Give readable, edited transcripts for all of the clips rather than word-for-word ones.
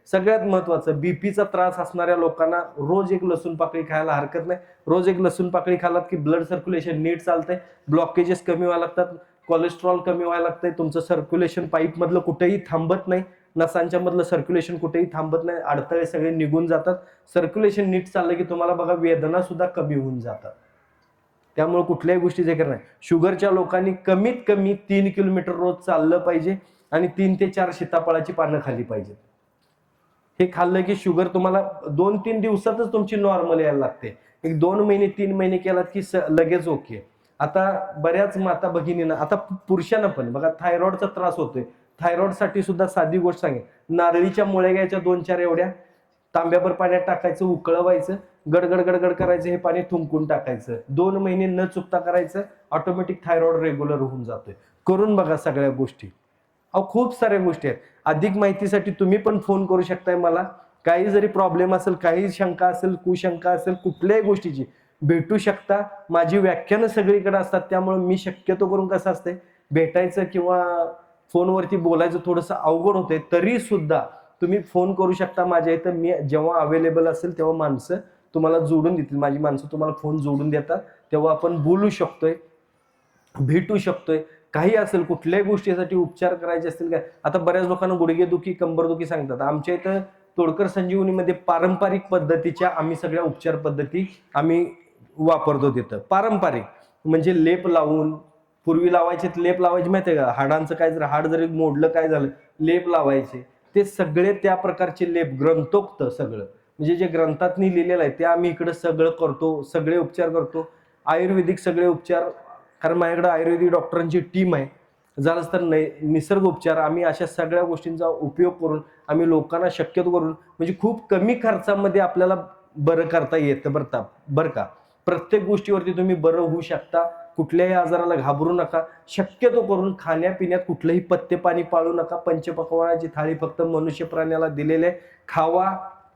सगळ्यात महत्वाचं, बीपीचा त्रास असणाऱ्या लोकांना रोज एक लसूण पाकळी खायला हरकत नाही. रोज एक लसूण पाकळी खालात की ब्लड सर्क्युलेशन नीट चालतंय, ब्लॉकेजेस कमी व्हायला लागतात, कोलेस्ट्रॉल कमी व्हायला लागतंय, तुमचं सर्क्युलेशन पाईप मधलं कुठेही थांबत नाही, नसांच्या मधलं सर्क्युलेशन कुठेही थांबत नाही, अडथळे सगळे निघून जातात. सर्क्युलेशन नीट चाललं की तुम्हाला बघा वेदना सुद्धा कमी होऊन जातात. त्यामुळे कुठल्याही गोष्टीचे कर नाही. शुगरच्या लोकांनी कमीत कमी 3 किलोमीटर रोज चाललं पाहिजे आणि 3 ते 4 सीताफळाची पानं खाल्ली पाहिजेत. हे खाल्लं की शुगर तुम्हाला 2-3 दिवसातच तुमची नॉर्मल यायला लागते. एक 2 महिने 3 महिने केलात की लगेच ओके. आता बऱ्याच माता भगिनींना, आता पुरुषांना पण बघा थायरॉइडचा त्रास होतोय. थायरॉइडसाठी सुद्धा साधी गोष्ट सांगे, नारळीच्या मुळ्या घ्यायच्या 2-4 एवढ्या, तांब्याभर पाण्यात टाकायचं, उकळवायचं, गडगड गडगड करायचं, हे पाणी थुंकून टाकायचं, 2 महिने न चुकता करायचं, ऑटोमॅटिक थायरॉइड रेग्युलर होऊन जातोय. करून बघा सगळ्या गोष्टी. खूप साऱ्या गोष्टी आहेत. अधिक माहितीसाठी तुम्ही पण फोन करू शकताय मला. काही जरी प्रॉब्लेम असेल, काही शंका असेल, कुशंका असेल, कुठल्याही गोष्टीची भेटू शकता. माझी व्याख्यानं सगळीकडे असतात, त्यामुळे मी शक्यतो करून कसं असते, भेटायचं किंवा फोनवरती बोलायचं थोडंसं अवघड होते, तरी सुद्धा तुम्ही फोन करू शकता माझ्या इथं. मी जेव्हा अवेलेबल असेल तेव्हा माणसं तुम्हाला जोडून देतील, माझी माणसं तुम्हाला फोन जोडून देतात, तेव्हा आपण बोलू शकतोय, भेटू शकतोय. काही असेल, कुठल्याही गोष्टीसाठी उपचार करायचे असतील काय, आता बऱ्याच लोकांना गुडघेदुखी कंबरदुखी सांगतात. आमच्या इथं तोडकर संजीवनीमध्ये पारंपरिक पद्धतीच्या आम्ही सगळ्या उपचार पद्धती आम्ही वापरतो. तिथं पारंपरिक म्हणजे लेप लावून, पूर्वी लावायचे लेप लावायचे माहिती आहे का, हाडांचं काय जर हाड जरी मोडलं काय झालं लेप लावायचे, ते सगळे त्या प्रकारचे लेप ग्रंथोक्त सगळं, म्हणजे जे ग्रंथात लिहिलेलं आहे ते आम्ही इकडे सगळं करतो, सगळे उपचार करतो. आयुर्वेदिक सगळे उपचार, कारण माझ्याकडे आयुर्वेदिक डॉक्टरांची टीम आहे. झालंच तर निसर्ग उपचार, आम्ही अशा सगळ्या गोष्टींचा उपयोग करून आम्ही लोकांना शक्यतो करून म्हणजे खूप कमी खर्चामध्ये आपल्याला बरं करता येतं. बरं का, प्रत्येक गोष्टीवरती तुम्ही बरं होऊ शकता. कुठल्याही आजाराला घाबरू नका. शक्यतो करून खाण्यापिण्यात कुठलंही पथ्य पाणी पाळू नका. पंचपक्वान्नाची थाळी फक्त मनुष्य प्राण्याला दिलेले, खावा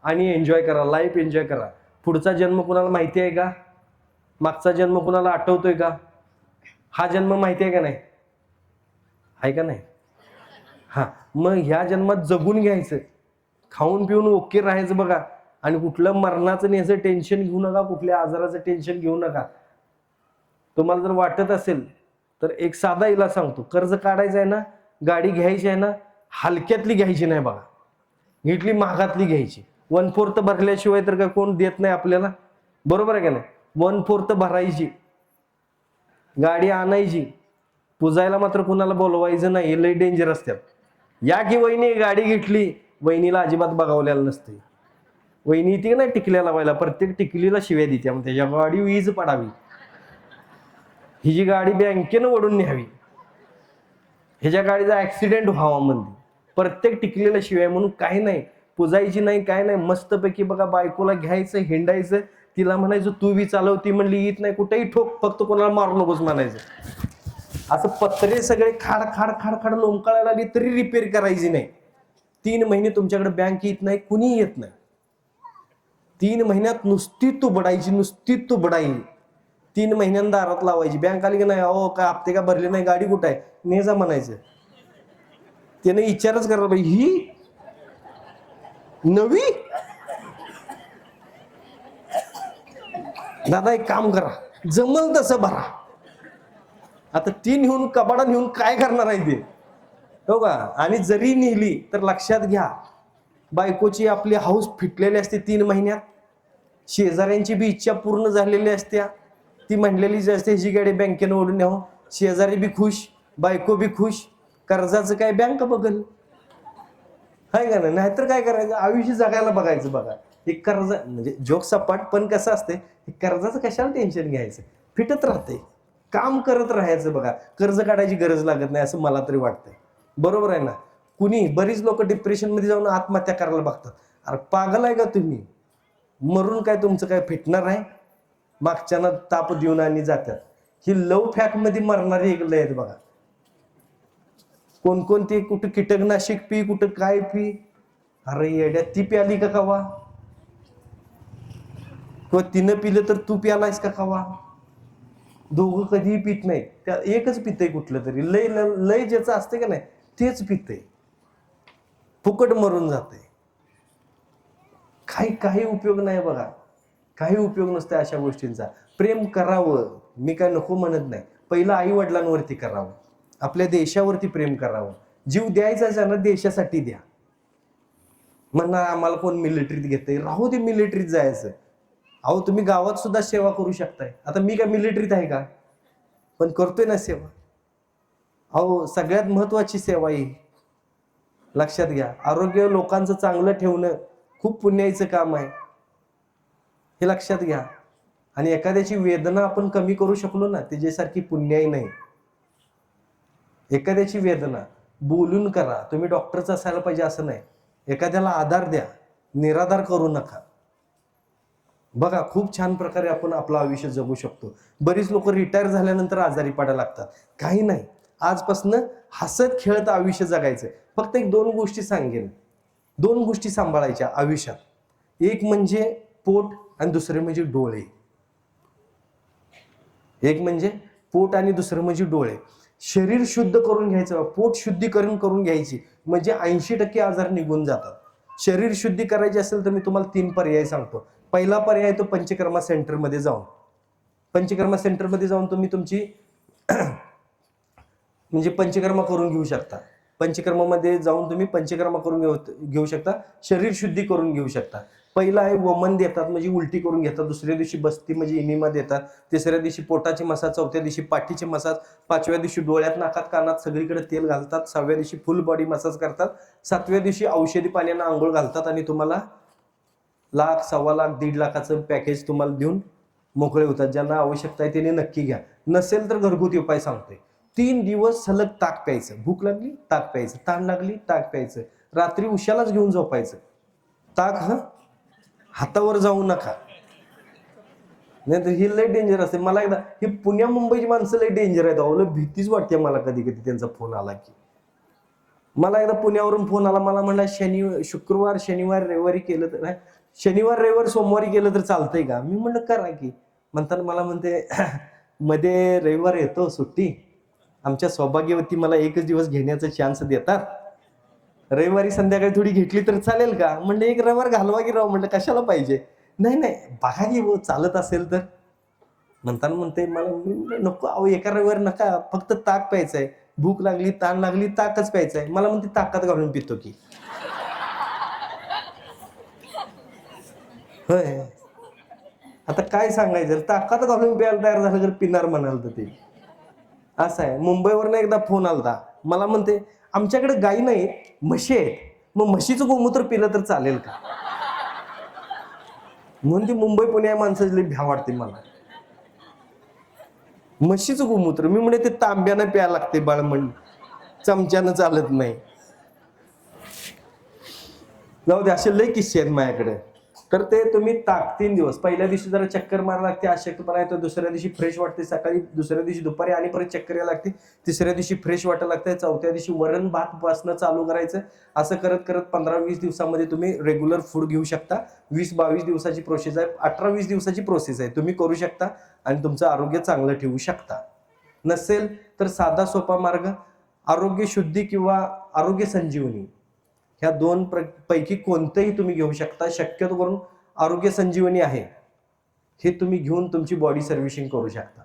आणि एन्जॉय करा, लाईफ एन्जॉय करा. पुढचा जन्म कुणाला माहिती आहे का? मागचा जन्म कुणाला आठवतोय का? हा जन्म माहिती आहे का नाही? आहे का नाही? हा, मग ह्या जन्मात जगून घ्यायचं, खाऊन पिऊन ओके राहायचं बघा. आणि कुठलं मरणाचं याचं टेन्शन घेऊ नका, कुठल्या आजाराचं टेन्शन घेऊ नका. तुम्हाला जर वाटत असेल तर एक साधा इलाज सांगतो. कर्ज काढायचं आहे ना, गाडी घ्यायची आहे ना, हलक्यातली घ्यायची नाही बघा, घेतली महागातली घ्यायची. 1/4 भरल्याशिवाय तर काय कोण देत नाही आपल्याला, बरोबर आहे का नाही? 1/4 भरायची, गाडी आणायची, पुजायला मात्र कुणाला बोलवायचं नाही, लय डेंजर असतात. या की वहिनी गाडी घेतली, वहिनीला अजिबात बघावलेलं नसते. वहिनी ती नाही टिकल्या लावायला, प्रत्येक टिकलीला शिव्या देते, मग त्याच्या गाडी वीज पडावी, हिची गाडी बँकेनं ओढून न्यावी, ह्याच्या गाडीचा ऍक्सिडेंट व्हावा म्हणजे प्रत्येक टिकलेला शिवाय. म्हणून काही नाही, पुजायची नाही, काय नाही, मस्तपैकी बघा बायकोला घ्यायचं, हिंडायचं, तिला म्हणायचं तू बी चालव, ती म्हणली येत नाही, कुठेही ठोक, फक्त कोणाला मारू नकोस म्हणायचं. असं पत्रे सगळे खाड खाड खाड खाड लोंबकाळायला लागली तरी रिपेअर करायची नाही. 3 महिने तुमच्याकडे बँक येत नाही, कुणी येत नाही. 3 महिन्यात नुसती तुबडायची, नुसती तुबडाई. 3 महिन्यांदा दारात लावायची. बँक आली की नाही, अहो काय हप्ते का भरले नाही, गाडी कुठं आहे, ने जा म्हणायचं. त्याने विचारच करायला पाहिजे, ही नवी. दादा एक काम करा, जमल तसं भरा. आता ती नेऊन कबाडा नेऊन काय करणार आहे ते, हो का? आणि जरी नेली तर लक्षात घ्या, बायकोची आपली हाऊस फिटलेली असते 3 महिन्यात, शेजाऱ्यांची बी इच्छा पूर्ण झालेली असते. ती म्हणलेलीच असते ही गाडी बँकेनं ओढून न्यावं, शेजारी बी खुश, बायको बी खुश. कर्जाचं काय बँक बघल, हाय का नाही? नाहीतर काय करायचं, आयुष्य जगायला बघायचं. बघा हे कर्ज म्हणजे जोक सपाट, पण कसं असते, कर्जाचं कशाला टेन्शन घ्यायचं, फिटत राहते, काम करत राहायचं. बघा कर्ज काढायची गरज लागत नाही असं मला तरी वाटतंय, बरोबर आहे ना? कुणी बरीच लोक डिप्रेशन मध्ये जाऊन आत्महत्या करायला बघतात. अरे पागल आहे का तुम्ही? मरून काय तुमचं काय फिटणार आहे? मागच्यानं ताप देऊन आणि जातात. ही लव फॅक मध्ये मरणारे एक लय आहेत बघा. कोणकोणते, कुठं कीटकनाशक पी, कुठं काय पी. अरे येड्या, ती प्याली का कवा? किंवा तिनं पिलं तर तू प्यालायस का कवा? दोघं कधीही पित नाही, त्या एकच पितय कुठलं तरी. लय लय ज्याचं असते का नाही तेच पितय, फुकट मरून जाते. काही काही उपयोग नाही बघा, काही उपयोग नसतो अशा गोष्टींचा. प्रेम करावं, मी काय नको म्हणत नाही. पहिलं आई वडिलांवरती करावं, आपल्या देशावरती प्रेम करावं. जीव द्यायचाच आहे ना, देशासाठी द्या. म्हणणार आम्हाला कोण मिलिटरीत घेतंय, राहू दे मिलिटरीत जायचं. अहो तुम्ही गावात सुद्धा सेवा करू शकताय. आता मी काय मिलिटरीत आहे का, पण करतोय ना सेवा. अहो सगळ्यात महत्वाची सेवा ही लक्षात घ्या. आरोग्य लोकांचं चांगलं ठेवणं खूप पुण्याचं काम आहे, हे लक्षात घ्या. आणि एखाद्याची वेदना आपण कमी करू शकलो ना, त्याच्यासारखी पुण्याई नाही. एखाद्याची वेदना बोलून करा. तुम्ही डॉक्टरच असायला पाहिजे असं नाही. एखाद्याला आधार द्या, निराधार करू नका. बघा खूप छान प्रकारे आपण आपलं आयुष्य जगू शकतो. बरीच लोक रिटायर झाल्यानंतर आजारी पडायला लागतात. काही नाही, आजपासून हसत खेळत आयुष्य जगायचं. फक्त एक दोन गोष्टी सांगेन, दोन गोष्टी सांभाळायच्या आयुष्यात. एक म्हणजे पोट आणि दुसरे म्हणजे डोळे. एक म्हणजे पोट आणि दुसरं म्हणजे डोळे. शरीर शुद्ध करून घ्यायचं, पोट शुद्धीकरण करून घ्यायची, म्हणजे 80% आजार निघून जातात. शरीर शुद्धी करायची असेल तर मी तुम्हाला 3 पर्याय सांगतो. पहिला पर्याय तो पंचकर्मा सेंटरमध्ये जाऊन. पंचकर्मा सेंटरमध्ये जाऊन तुम्ही तुमची म्हणजे पंचकर्मा करून घेऊ शकता. पंचकर्मामध्ये जाऊन तुम्ही पंचकर्मा करून घेऊ शकता, शरीर शुद्धी करून घेऊ शकता. पहिला आहे वमन देतात, म्हणजे उलटी करून घेतात. दुसऱ्या दिवशी बस्ती म्हणजे इनिमा देतात. तिसऱ्या दिवशी पोटाचे मसाज, चौथ्या दिवशी पाठीचे मसाज, पाचव्या दिवशी डोळ्यात नाकात कानात सगळीकडे तेल घालतात, 6व्या दिवशी फुल बॉडी मसाज करतात, 7व्या दिवशी औषधी पाण्यानं आंघोळ घालतात आणि तुम्हाला 1,00,000, 1,25,000, 1.5 लाखाचं पॅकेज तुम्हाला देऊन मोकळे होतात. ज्यांना आवश्यकता आहे त्यांनी नक्की घ्या. नसेल तर घरगुती उपाय सांगतोय. 3 दिवस सलग ताक प्यायचं. भूक लागली ताक प्यायचं, ताण लागली ताक प्यायचं, रात्री उशालाच घेऊन झोपायचं. ताक हातावर जाऊ नका, नाही तर ही लय डेंजर असते. मला एकदा ही पुण्या मुंबईची माणसं लय डेंजर आहेत. अहो भीतीच वाटते मला कधी कधी त्यांचा फोन आला की. मला एकदा पुण्यावरून फोन आला, मला म्हणला शुक्रवार शनिवार रविवारी केलं तर, शनिवार रविवार सोमवारी केलं तर चालतंय का. मी म्हणलं करा की. म्हणताना मला म्हणते मध्ये रविवार येतो सुट्टी, आमच्या सौभाग्यवती मला एकच दिवस घेण्याचा चान्स देतात, रविवारी संध्याकाळी थोडी घेतली तर चालेल का. म्हणलं एक रविवार घालवा की राव. म्हणलं कशाला पाहिजे. नाही नाही बघा की वो चालत असेल तर. म्हणताना म्हणते मला नको अहो, एका रविवार नका, फक्त ताक प्यायचंय. भूक लागली ताण लागली ताकच प्यायचंय. मला म्हणते ताकात घालून पितो की. होय, आता काय सांगायचं, ताकात घालून प्यायला तयार झालं तर पिणार म्हणाल तर ते असं आहे. मुंबईवरनं एकदा फोन आलता, मला म्हणते आमच्याकडे गाई नाही म्हशी आहेत, मग म्हशीचं गोमूत्र पिलं तर चालेल का. म्हणून ती मुंबई पुण्या माणसाची भ्या वाटते मला. म्हशीचं गोमूत्र, मी म्हणे ते तांब्यानं प्यायला लागते बाळ, म्हण चमच्यानं चालत नाही. जाऊ दे, असे लय किस्से आहेत माझ्याकडे. तर ते तुम्ही ताक 3 दिवस, पहिल्या दिवशी जरा चक्कर मारा लागते, अशक्तपणा येतो, दुसऱ्या दिवशी फ्रेश वाटते सकाळी, दुसऱ्या दिवशी दुपारी आणि परत चक्कर यायला लागते, तिसऱ्या दिवशी फ्रेश वाटायला लागतंय, चौथ्या दिवशी वरण भात पासनं चालू करायचं. असं करत करत 15-20 दिवसामध्ये तुम्ही रेग्युलर फूड घेऊ शकता. 20-22 दिवसाची प्रोसेस आहे, 18-20 दिवसाची प्रोसेस आहे. तुम्ही करू शकता आणि तुमचं आरोग्य चांगलं ठेवू शकता. नसेल तर साधा सोपा मार्ग आरोग्य शुद्धी किंवा आरोग्य संजीवनी, ह्या 2 पैकी कोणतंही तुम्ही घेऊ शकता. शक्यतो करून आरोग्य संजीवनी आहे, हे तुम्ही घेऊन तुमची बॉडी सर्व्हिसिंग करू शकता.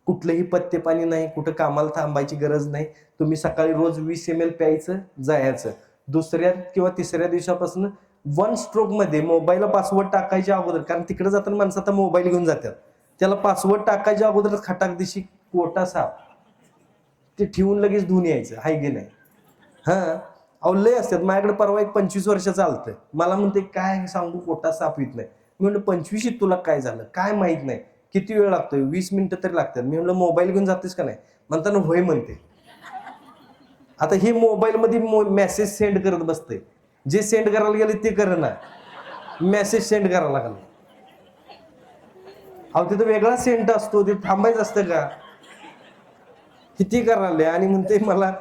कुठलंही पथ्य पाणी नाही, कुठं कामाला थांबायची गरज नाही. तुम्ही सकाळी रोज 20 ml प्यायचं, जायचं. दुसऱ्या किंवा तिसऱ्या दिवसापासून 1 स्ट्रोक मध्ये मोबाईलला पासवर्ड टाकायच्या अगोदर, कारण तिकडे जाताना माणसं आता मोबाईल घेऊन जातात, त्याला पासवर्ड टाकायच्या अगोदर खटाक दिशी कोटा साफ ते ठेवून लगेच धुवून यायचं, हाय की नाही. अहो लय असतात. माझ्याकडे परवा एक 25 वर्ष चालतंय, मला म्हणते काय सांगू कोटा साफ येत नाही. मी म्हणलं 25 तुला काय झालं, काय माहित नाही, किती वेळ लागतोय, 20 मिनिटं तरी लागतात. मी म्हणलं मोबाईल घेऊन जातेस का नाही, म्हणताना होय म्हणते. आता हे मोबाईल मध्ये मेसेज सेंड करत बसते, जे सेंड करायला गेले ते कर ना, मेसेज सेंड करायला लागला. अहो तिथं वेगळा सेंट असतो, ते थांबायचं असतं का, किती करायला. आणि म्हणते मला,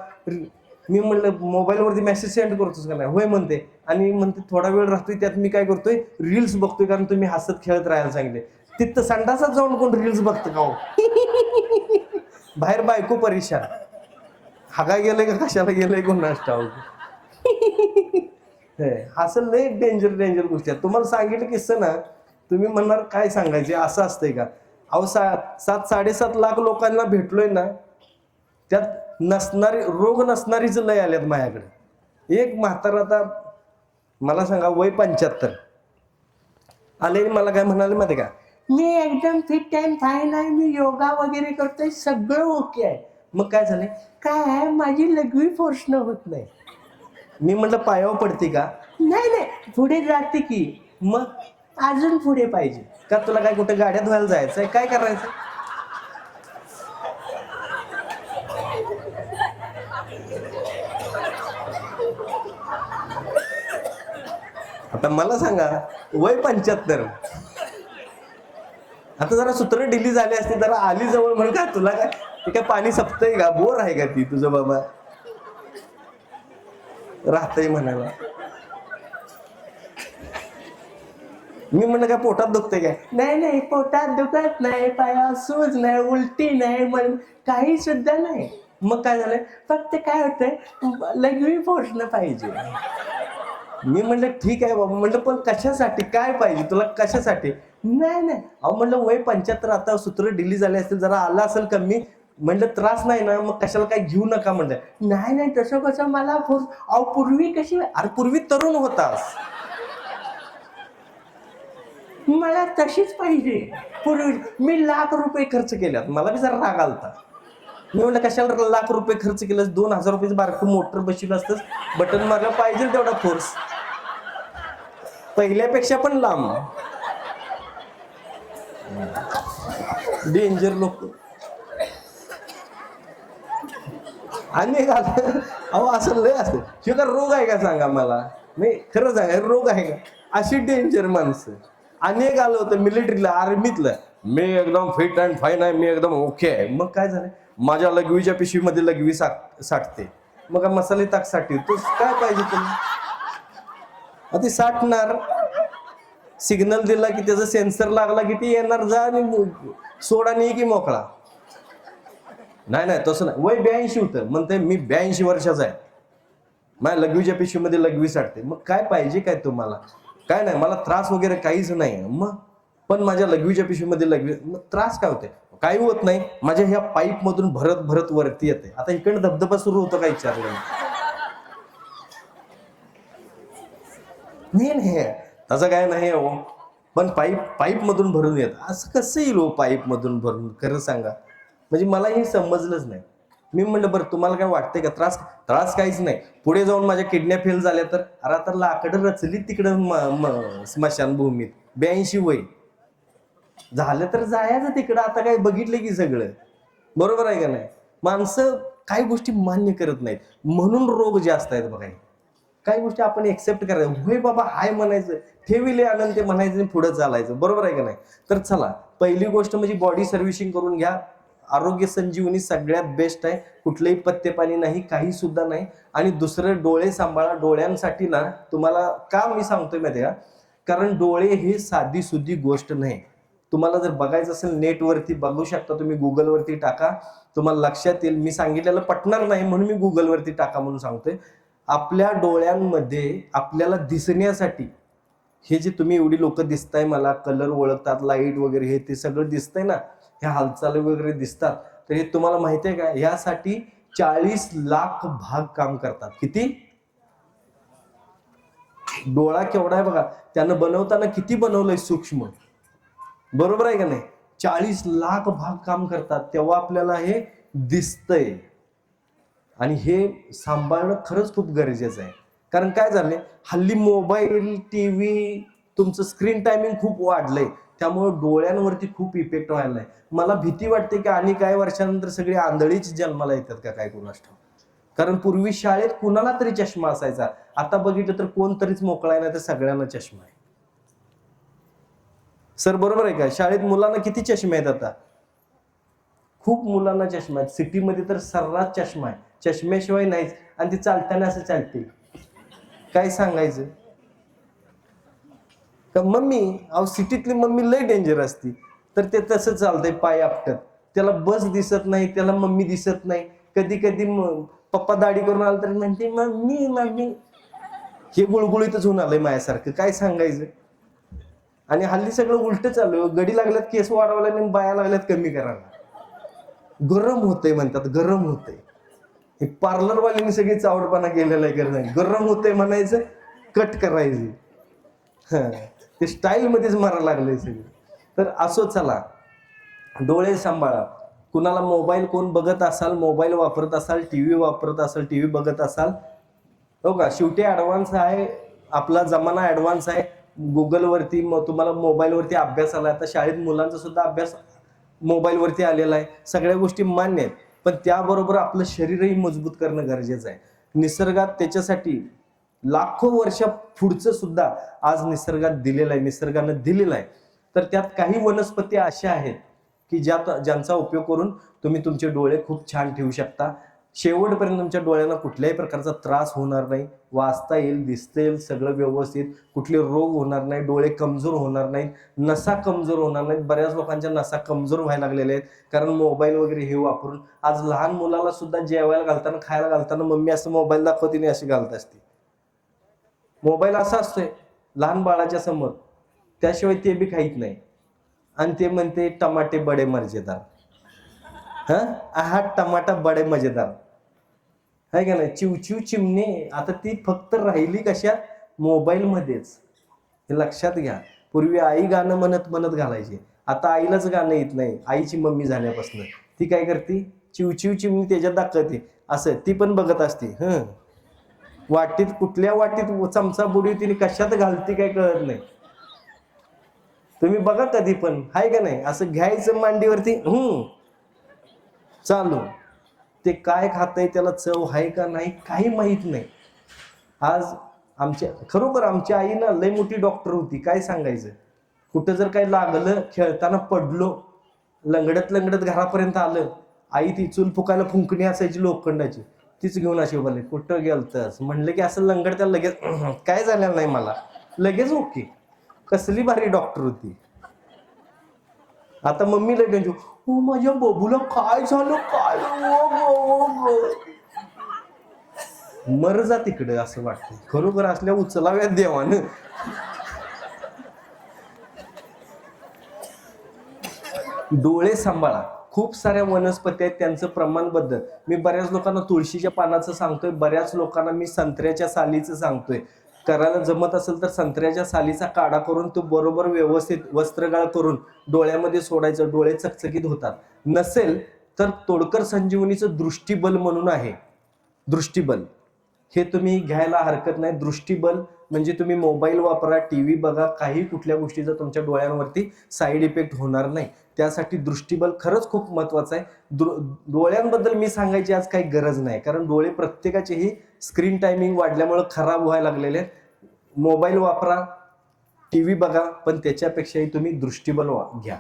मी म्हणलं मोबाईलवरती मेसेज सेंड करतोस का नाही, होय म्हणते. आणि म्हणते थोडा वेळ राहतोय, त्यात मी काय करतोय रील्स बघतोय, कारण तुम्ही हसत खेळत राहायला सांगितले. तिथं संडासात जाऊन कोण रील्स बघतं का हो. बाहेर बायको परेशान, हागा गेलंय का कशाला गेलंय कोण ठाऊक. असं लय डेंजर गोष्टी आहेत. तुम्हाला सांगितलं किस्सा ना, तुम्ही म्हणणार काय सांगायचे, असं असतंय का? अहो 7-7.5 लाख लोकांना भेटलोय ना, त्यात नसणारी रोग नसणारीच लय आल्यात माझ्याकडे. एक म्हातारा आता मला सांगा वय 75 आले, मला काय म्हणाले माहिती का, मी एकदम फिट अँड फाईन आहे, मी योगा वगैरे करतोय, सगळं ओके आहे. मग काय झालंय, काय आहे, माझी लघवी फोर्सनं होत नाही. मी म्हटलं पायावर पडते का? नाही नाही, पुढे जाते की. मग अजून पुढे पाहिजे का? तुला काय कुठे गाड्या धुवायला जायचंय, काय करायचं? आता मला सांगा वय 75, आता जरा सूत्र ढिली झाली असते, जरा आली जवळ म्हणून का तुला काय ते काय पाणी सपतंय का, बोर आहे का ती तुझं बाबा राहतंय म्हणायला. मी म्हणलं काय पोटात दुखतंय काय? नाही नाही, पोटात दुखत नाही, पायावर सूज नाही, उलटी नाही, म्हणून काही सुद्धा नाही. मग काय झालंय, फक्त काय होतंय, लघवी फोर्सनं पाहिजे. मी म्हणलं ठीक आहे बाबा, म्हणलं पण कशासाठी, काय पाहिजे तुला, कशासाठी? नाही नाही, अहो म्हणलं वय 75, आता सूत्र ढिली झाली असतील, जरा आला असेल कमी, म्हणलं त्रास नाही ना, मग कशाला काय घेऊ नका म्हणलं. नाही नाही, तसं कसं मला फोर्स, अहो पूर्वी कशी, अरे पूर्वी तरुण होतास, मला तशीच पाहिजे. पूर्वी मी लाख रुपये खर्च केल्यात, मला बी जरा राग आलता. मी म्हणलं कशाला लाख रुपये खर्च केलंस, 2,000 रुपयाचं बारकं मोटर बसवलं असतंस, बटन मारलं, पाहिजे तेवढा फोर्स, पहिल्यापेक्षा पण लांब. डेंजर लोक. आणि अहो असं लय असतं, हे का रोग आहे का सांगा मला, नाही खरं सांगा रोग आहे का? अशी डेंजर माणसं अनेक आलं होतं मिलिटरीला, आर्मीतलं, मी एकदम फिट अँड फाईन आहे, मी एकदम ओके आहे. मग काय झालं, माझ्या लघवीच्या पिशवीमध्ये लघवी साठते, मग मसाले ताक साठी तू काय पाहिजे तुला, ती साठणार, सिग्नल दिला की त्याचा सेन्सर लागला की ती येणार, जा आणि सोडा नाही की मोकळा. नाही नाही तसं नाही, वय 82 होतं, म्हणते मी 82 वर्षाचा आहे, माझ्या लघवीच्या पिशवीमध्ये लघवी साठते. मग काय पाहिजे काय तुम्हाला? काय नाही, मला त्रास वगैरे काहीच नाही, मग पण माझ्या लघवीच्या पिशवीमध्ये लघवी, मग त्रास काय होते? काही होत नाही, माझ्या ह्या पाईप मधून भरत भरत वरती येते. आता इकडे धबधबा सुरू होतो का विचारलं नाही, तसं काय नाही हो, पण पाईप मधून भरून येत, असं कसं येईल हो पाईप मधून भरून, खरं सांगा, म्हणजे मला हे समजलंच नाही. मी म्हणलं बरं तुम्हाला काय वाटतंय का, त्रास काहीच नाही, पुढे जाऊन माझ्या किडन्या फेल झाल्या तर, अरे आता लाकडं रचली तिकडं स्मशानभूमीत, 82 वय झालं तर जायचं तिकडं, आता काय बघितलं की सगळं, बरोबर आहे का नाही? माणसं काही गोष्टी मान्य करत नाहीत, म्हणून रोग जास्त आहेत बघा. काही गोष्टी आपण एक्सेप्ट करायचं, होय बाबा हाय म्हणायचं, ठेविले आनंद ते म्हणायचं, पुढे चालायचं, बरोबर आहे का नाही? तर चला, पहिली गोष्ट म्हणजे बॉडी सर्व्हिसिंग करून घ्या. आरोग्य संजीवनी सगळ्यात बेस्ट आहे, कुठलंही पथ्य पाणी नाही, काही सुद्धा नाही. आणि दुसरं, डोळे सांभाळा. डोळ्यांसाठी ना तुम्हाला का मी सांगतोय माहिती का, कारण डोळे ही साधी सुधी गोष्ट नाही. तुम्हाला जर बघायचं असेल नेटवरती बघू शकता तुम्ही, गुगलवरती टाका, तुम्हाला लक्षात येईल. मी सांगितलेलं पटणार नाही म्हणून मी गुगलवरती टाका म्हणून सांगतोय. आपल्या डोळ्यांमध्ये आपल्याला दिसण्यासाठी, हे जे तुम्ही एवढी लोक दिसताय, मला कलर ओळखतात, लाईट वगैरे हे ते सगळं दिसतंय ना, ह्या हालचाली वगैरे दिसतात, तर हे तुम्हाला माहिती आहे का, यासाठी 40 लाख भाग काम करतात. किती? डोळा केवढा आहे बघा, त्यानं बनवताना किती बनवलंय सूक्ष्म, बरोबर आहे का नाही? 40 लाख भाग काम करतात, तेव्हा आपल्याला हे दिसतंय. आणि हे सांभाळणं खरंच खूप गरजेचं आहे. कारण काय झालंय, हल्ली मोबाईल, टीव्ही, तुमचं स्क्रीन टायमिंग खूप वाढलंय, त्यामुळे डोळ्यांवरती खूप इफेक्ट व्हायला आहे. मला भीती वाटते की आणि काही वर्षानंतर सगळी आंधळीच जन्माला येतात का काय कोणास ठाऊक. कारण पूर्वी शाळेत कुणाला तरी चष्मा असायचा, आता बघितलं तर कोणतरीच मोकळा आहे, नाही तर सगळ्यांना चष्मा आहे. सर बरोबर आहे का? शाळेत मुलांना किती चष्मे आहेत आता? खूप मुलांना चष्मा आहेत. सिटीमध्ये तर सर्रास चष्मा आहे, चष्म्याशिवाय नाहीच. आणि ती चालताना असं चालते, काय सांगायचं का मम्मी? अहो सिटीतली मम्मी लय डेंजर असती, तर ते तसं चालतंय पाय आपटत, त्याला बस दिसत नाही, त्याला मम्मी दिसत नाही. कधी कधी पप्पा दाढी करून आला तर म्हणते मम्मी मम्मी. हे गुळगुळीतच होऊन आलंय माझ्यासारखं, काय सांगायचं. आणि हल्ली सगळं उलट चालू आहे, गडी लागल्यात केस वाढवायला आणि बाया लागल्यात कमी करायला. गरम होतंय म्हणतात, गरम होतंय. हे पार्लरवाल्यांनी सगळी चावडपणा केलेला आहे, नाही गरम होतंय म्हणायचं, कट करायची. ते स्टाईल मध्येच मारायला लागलंय सगळं. तर असो, चला डोळे सांभाळा. कुणाला मोबाईल कोण बघत असाल, मोबाईल वापरत असाल, टीव्ही वापरत असाल, टीव्ही बघत असाल, हो का, शेवटी ऍडव्हान्स आहे आपला जमाना, ऍडव्हान्स आहे. गुगलवरती तुम्हाला मोबाईलवरती अभ्यास आला. आता शाळेत मुलांचा सुद्धा अभ्यास मोबाईलवरती आलेला आहे. सगळ्या गोष्टी मान्य आहेत, पण त्याबरोबर आपलं शरीरही मजबूत करणं गरजेचं आहे. निसर्गात त्याच्यासाठी लाखो वर्ष पुढचं सुद्धा आज निसर्गात दिलेलं आहे, निसर्गानं दिलेलं आहे. तर त्यात काही वनस्पती अशा आहेत की ज्यांचा उपयोग करून तुम्ही तुमचे डोळे खूप छान ठेवू शकता. शेवटपर्यंत तुमच्या डोळ्यांना कुठल्याही प्रकारचा त्रास होणार नाही, वाचता येईल, दिसता येईल, सगळं व्यवस्थित, कुठले रोग होणार नाही, डोळे कमजोर होणार नाहीत, नसा कमजोर होणार नाहीत. बऱ्याच लोकांच्या नसा कमजोर व्हायला लागलेल्या आहेत कारण मोबाईल वगैरे हे वापरून. आज लहान मुलाला सुद्धा जेवायला घालताना, खायला घालताना मम्मी असं मोबाईल दाखवते नाही अशी घालत असते. मोबाईल असा असतोय लहान बाळाच्या समोर, त्याशिवाय ते बी खाईत नाही. आणि ते म्हणते टमाटे बडे मजेदार. हा टमाटा बडे मजेदार आहे का नाही. चिवचिव चिमणे आता ती फक्त राहिली कशात, मोबाईल मध्येच. हे लक्षात घ्या. पूर्वी आई गाणं म्हणत म्हणत घालायची, आता आईलाच गाणं येत नाही. आईची मम्मी झाल्यापासून ती काय करते, चिवचिव चिमणी त्याच्यात दाखवते, असं ती पण बघत असते. वाटीत, कुठल्या वाटीत चमचा बुडी तिने कशात घालते काय कळत नाही. तुम्ही बघा कधी पण, हाय का नाही, असं घ्यायचं मांडीवरती, चालू. ते काय खातंय, त्याला चव आहे का नाही काही माहित नाही. आज खरोखर आमची आई ना लय मोठी डॉक्टर होती, काय सांगायचं. कुठं जर काही लागलं, खेळताना पडलो, लंगडत लंगडत घरापर्यंत आलं, आई ती चूल फुकायला फुंकणी असायची लोखंडाची, तीच घेऊन अशी बोलले, कुठं गेलतस म्हणलं की असं लंगड, त्याला लगेच काय झालेलं नाही मला, लगेच ओके. कसली भारी डॉक्टर होती. आता मम्मी लगेच, ओ माझ्या बबूला काय झालं, काय मर जा तिकडे असं वाटतं. खरोखर असल्या उचलाव्या देवानं. डोळे सांभाळा. खूप साऱ्या वनस्पती आहेत, त्यांचं प्रमाणबद्ध. मी बऱ्याच लोकांना तुळशीच्या पानाचं सांगतोय, बऱ्याच लोकांना मी संत्र्याच्या सालीचं सांगतोय. करायला जमत असेल तर संत्र्याच्या सालीचा काढा करून तो बरोबर व्यवस्थित वस्त्रगाळ करून डोळ्यामध्ये सोडायचं, डोळे चकचकीत होतात. नसेल तर तोडकर संजीवनीचं दृष्टिबल म्हणून आहे, दृष्टिबल, हे तुम्ही घ्यायला हरकत नाही. दृष्टिबल म्हणजे तुम्ही मोबाईल वापरा, टीव्ही बघा, काही कुठल्या गोष्टीचा तुमच्या डोळ्यांवरती साईड इफेक्ट होणार नाही. त्यासाठी दृष्टिबल खरंच खूप महत्वाचं आहे. डोळ्यांबद्दल मी सांगायची आज काही गरज नाही, कारण डोळे प्रत्येकाचेही स्क्रीन टायमिंग वाढल्यामुळे खराब व्हायला लागलेले आहेत. मोबाईल वापरा, टीव्ही बघा, पण त्याच्यापेक्षाही तुम्ही दृष्टिबल घ्या.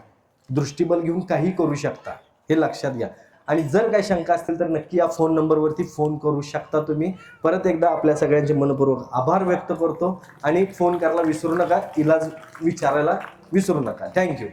दृष्टिबल घेऊन काही करू शकता, हे लक्षात घ्या. आणि जर काही शंका असतील तर नक्की या फोन नंबरवरती फोन करू शकता तुम्ही. परत एकदा आपल्या सगळ्यांचे मनपूर्वक आभार व्यक्त करतो आणि फोन करायला विसरू नका, इलाज विचारायला विसरू नका. थँक्यू.